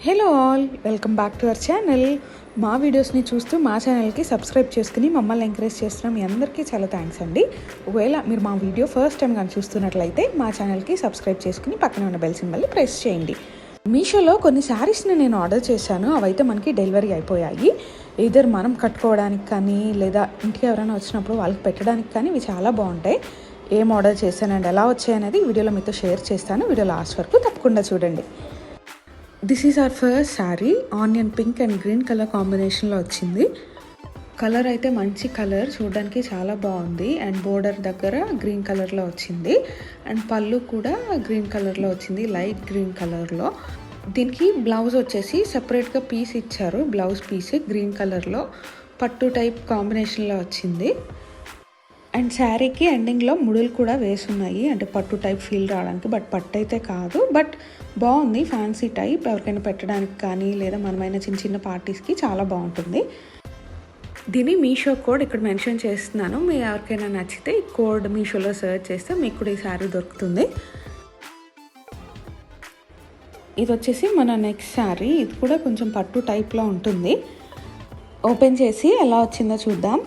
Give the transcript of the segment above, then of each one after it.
Hello all, welcome back to our channel. మా వీడియోస్ని చూస్తూ మా ఛానల్కి సబ్స్క్రైబ్ చేసుకుని మమ్మల్ని ఎంకరేజ్ చేస్తున్న మీ అందరికీ చాలా థ్యాంక్స్ అండి. ఒకవేళ మీరు మా వీడియో ఫస్ట్ టైం కానీ చూస్తున్నట్లయితే మా ఛానల్కి సబ్స్క్రైబ్ చేసుకుని పక్కన ఉన్న బెల్ సింబల్ని ప్రెస్ చేయండి. మీషోలో కొన్ని శారీస్ని నేను ఆర్డర్ చేశాను. అవైతే మనకి డెలివరీ అయిపోయాయి. ఇద్దరు మనం కట్టుకోవడానికి కానీ లేదా ఇంటికి ఎవరైనా వచ్చినప్పుడు వాళ్ళకి పెట్టడానికి కానీ ఇవి చాలా బాగుంటాయి. ఏం ఆర్డర్ చేశాను అండ్ ఎలా వచ్చాయనేది వీడియోలో మీతో షేర్ చేస్తాను. వీడియో లాస్ట్ వరకు తప్పకుండా చూడండి. This is our first sari. Onion pink and green colour కాంబినేషన్లో వచ్చింది. కలర్ అయితే మంచి కలర్, చూడడానికి చాలా బాగుంది. అండ్ బోర్డర్ దగ్గర గ్రీన్ కలర్లో వచ్చింది. అండ్ పళ్ళు కూడా గ్రీన్ కలర్లో వచ్చింది, లైట్ గ్రీన్ కలర్లో. దీనికి బ్లౌజ్ వచ్చేసి సపరేట్గా పీస్ ఇచ్చారు. బ్లౌజ్ పీస్ గ్రీన్ కలర్లో పట్టు టైప్ కాంబినేషన్లో వచ్చింది. అండ్ శారీకి ఎండింగ్లో ముడులు కూడా వేసున్నాయి, అంటే పట్టు టైప్ ఫీల్ రావడానికి. బట్ పట్టు అయితే కాదు, బట్ బాగుంది. ఫ్యాన్సీ టైప్ ఎవరికైనా పెట్టడానికి కానీ లేదా మనమైన చిన్న చిన్న పార్టీస్కి చాలా బాగుంటుంది. దీని మీషో కోడ్ ఇక్కడ మెన్షన్ చేస్తున్నాను. మీరు ఎవరికైనా నచ్చితే ఈ కోడ్ మీషోలో సెర్చ్ చేస్తే మీకు కూడా ఈ శారీ దొరుకుతుంది. ఇది వచ్చేసి మన నెక్స్ట్ శారీ. ఇది కూడా కొంచెం పట్టు టైప్లో ఉంటుంది. ఓపెన్ చేసి ఎలా వచ్చిందో చూద్దాం.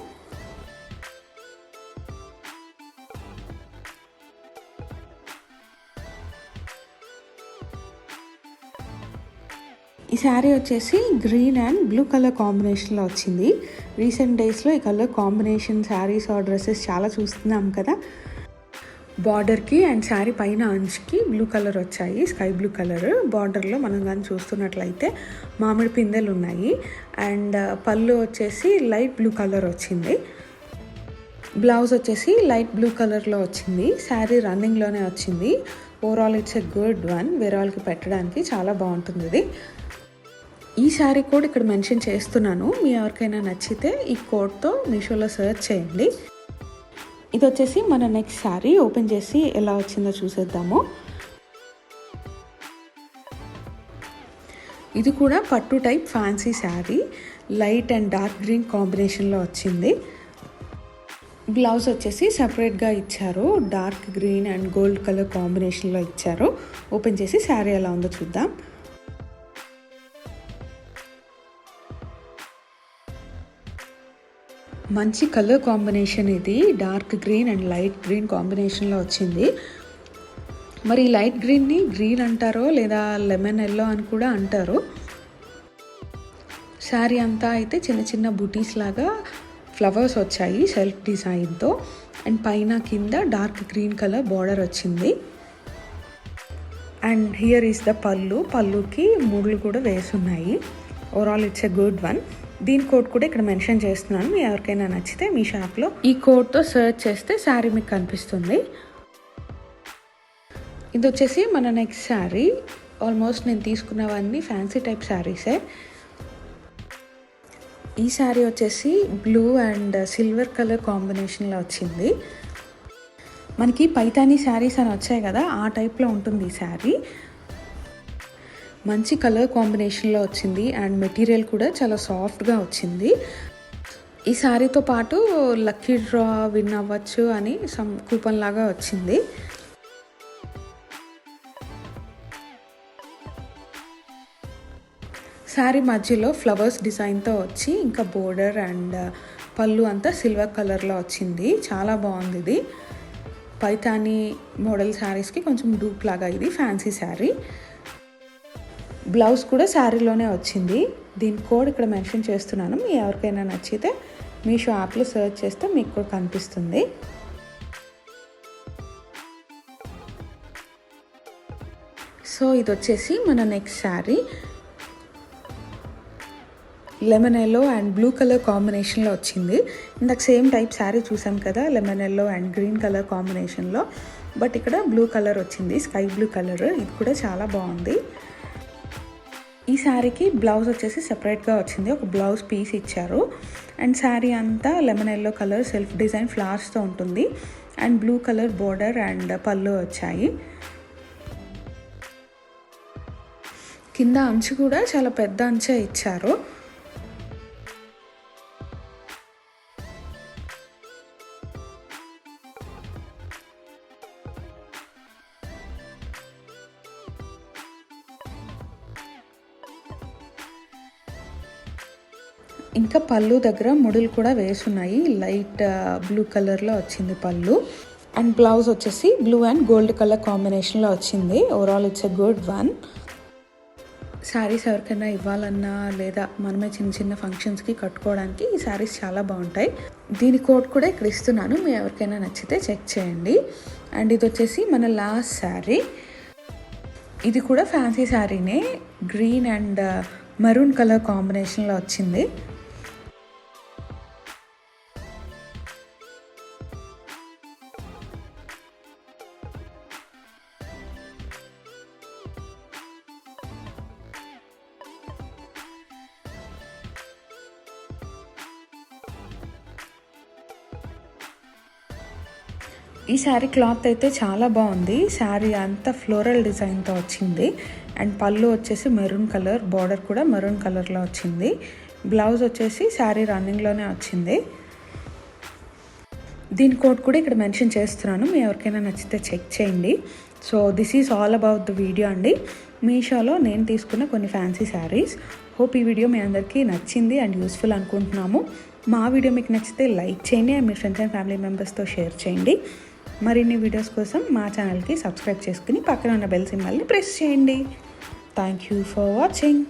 ఈ శారీ వచ్చేసి గ్రీన్ అండ్ బ్లూ కలర్ కాంబినేషన్లో వచ్చింది. రీసెంట్ డేస్లో ఈ colour combination saris or dresses చాలా చూస్తున్నాం కదా. బార్డర్కి అండ్ శారీ పైన అంచుకి బ్లూ కలర్ వచ్చాయి, స్కై బ్లూ కలర్. బార్డర్లో మనం కానీ చూస్తున్నట్లయితే మామిడి పిందెలు ఉన్నాయి. అండ్ పళ్ళు వచ్చేసి లైట్ బ్లూ కలర్ వచ్చింది. బ్లౌజ్ వచ్చేసి లైట్ బ్లూ కలర్లో వచ్చింది. శారీ రన్నింగ్లోనే వచ్చింది. Overall it's a good one. వేరే వాళ్ళకి పెట్టడానికి చాలా బాగుంటుంది ఇది. ఈ శారీ కోడ్ ఇక్కడ మెన్షన్ చేస్తున్నాను. మీ ఎవరికైనా నచ్చితే ఈ కోడ్తో మీషోలో సెర్చ్ చేయండి. ఇది వచ్చేసి మన నెక్స్ట్ శారీ. ఓపెన్ చేసి ఎలా వచ్చిందో చూసేద్దాము. ఇది కూడా పట్టు type fancy sari. Light and dark green కాంబినేషన్లో వచ్చింది. బ్లౌజ్ వచ్చేసి సపరేట్గా ఇచ్చారు. Dark green and gold colour కాంబినేషన్లో ఇచ్చారు. ఓపెన్ చేసి శారీ ఎలా ఉందో చూద్దాం. మంచి కలర్ కాంబినేషన్ ఇది. Dark green and light green కాంబినేషన్లో వచ్చింది. మరి లైట్ గ్రీన్ని గ్రీన్ అంటారో లేదా లెమన్ ఎల్లో అని కూడా అంటారు. శారీ అంతా అయితే చిన్న చిన్న బుటీస్ లాగా ఫ్లవర్స్ వచ్చాయి సెల్ఫ్ డిజైన్తో. అండ్ పైన కింద డార్క్ గ్రీన్ కలర్ బార్డర్ వచ్చింది. అండ్ హియర్ ఈస్ ద పళ్ళు. పళ్ళుకి ముళ్ళు కూడా వేసున్నాయి. Overall it's a good one. దీని కోడ్ కూడా ఇక్కడ మెన్షన్ చేస్తున్నాను. మీ ఎవరికైనా నచ్చితే మీ షాప్లో ఈ కోడ్తో సెర్చ్ చేస్తే శారీ మీకు కనిపిస్తుంది. ఇది వచ్చేసి మన నెక్స్ట్ శారీ. ఆల్మోస్ట్ నేను తీసుకున్నవన్నీ ఫ్యాన్సీ టైప్ శారీసే. ఈ శారీ వచ్చేసి బ్లూ అండ్ సిల్వర్ కలర్ కాంబినేషన్లో వచ్చింది. మనకి పైతానీ శారీస్ అని వచ్చాయి కదా, ఆ టైప్లో ఉంటుంది ఈ శారీ. మంచి కలర్ కాంబినేషన్లో వచ్చింది. అండ్ మెటీరియల్ కూడా చాలా సాఫ్ట్గా వచ్చింది. ఈ శారీతో పాటు లక్కీ డ్రా విన్ అవ్వచ్చు అని సమ్ కూపన్ లాగా వచ్చింది. శారీ మధ్యలో ఫ్లవర్స్ డిజైన్తో వచ్చి ఇంకా బోర్డర్ అండ్ పళ్ళు అంతా సిల్వర్ కలర్లో వచ్చింది. చాలా బాగుంది ఇది. పైతానీ మోడల్ శారీస్కి కొంచెం డూప్ లాగా ఇది ఫ్యాన్సీ శారీ. బ్లౌజ్ కూడా శారీలోనే వచ్చింది. దీని కోడ్ ఇక్కడ మెన్షన్ చేస్తున్నాను. మీ ఎవరికైనా నచ్చితే మీషో యాప్లో సెర్చ్ చేస్తే మీకు కూడా కనిపిస్తుంది. సో ఇది వచ్చేసి మన next sari. Lemon yellow and blue colour కాంబినేషన్లో వచ్చింది. ఇందాక సేమ్ టైప్ శారీ చూసాం కదా, lemon yellow and green colour కాంబినేషన్లో. బట్ ఇక్కడ బ్లూ కలర్ వచ్చింది, స్కై బ్లూ కలర్. ఇది కూడా చాలా బాగుంది. ఈ శారీకి బ్లౌజ్ వచ్చేసి సెపరేట్గా వచ్చింది. ఒక బ్లౌజ్ పీస్ ఇచ్చారు. అండ్ శారీ అంతా lemon yellow colour self design ఫ్లవర్స్తో ఉంటుంది. And blue colour border and పళ్ళు వచ్చాయి. కింద అంచు కూడా చాలా పెద్ద అంచే ఇచ్చారు. ఇంకా పళ్ళు దగ్గర ముడులు కూడా వేసున్నాయి. లైట్ బ్లూ కలర్లో వచ్చింది పళ్ళు. అండ్ బ్లౌజ్ వచ్చేసి బ్లూ అండ్ గోల్డ్ కలర్ కాంబినేషన్లో వచ్చింది. Overall it's a good one. Saris ఎవరికైనా ఇవ్వాలన్నా లేదా మనమే చిన్న చిన్న ఫంక్షన్స్కి కట్టుకోవడానికి ఈ శారీస్ చాలా బాగుంటాయి. దీని కోడ్ కూడా ఇక్కడ ఇస్తున్నాను, మీ ఎవరికైనా నచ్చితే చెక్ చేయండి. అండ్ ఇది వచ్చేసి మన లాస్ట్ శారీ. ఇది కూడా ఫ్యాన్సీ శారీనే, గ్రీన్ అండ్ మెరూన్ కలర్ కాంబినేషన్లో వచ్చింది. ఈ శారీ క్లాత్ అయితే చాలా బాగుంది. శారీ అంతా ఫ్లోరల్ డిజైన్తో వచ్చింది. అండ్ పళ్ళు వచ్చేసి మెరూన్ కలర్, బార్డర్ కూడా మెరూన్ కలర్లో వచ్చింది. బ్లౌజ్ వచ్చేసి శారీ రన్నింగ్లోనే వచ్చింది. దీని కోడ్ కూడా ఇక్కడ మెన్షన్ చేస్తున్నాను, మీ ఎవరికైనా నచ్చితే చెక్ చేయండి. So this is all about the video అండి. మీషోలో నేను తీసుకున్న కొన్ని ఫ్యాన్సీ శారీస్. హోప్ ఈ వీడియో మీ అందరికీ నచ్చింది అండ్ యూస్ఫుల్ అనుకుంటున్నాము. మా వీడియో మీకు నచ్చితే లైక్ చేయండి and me friends and family మెంబర్స్తో షేర్ చేయండి. మరిన్ని వీడియోస్ కోసం మా ఛానల్కి సబ్స్క్రైబ్ చేసుకుని పక్కన ఉన్న బెల్ సింబల్ని ప్రెస్ చేయండి. Thank you for watching.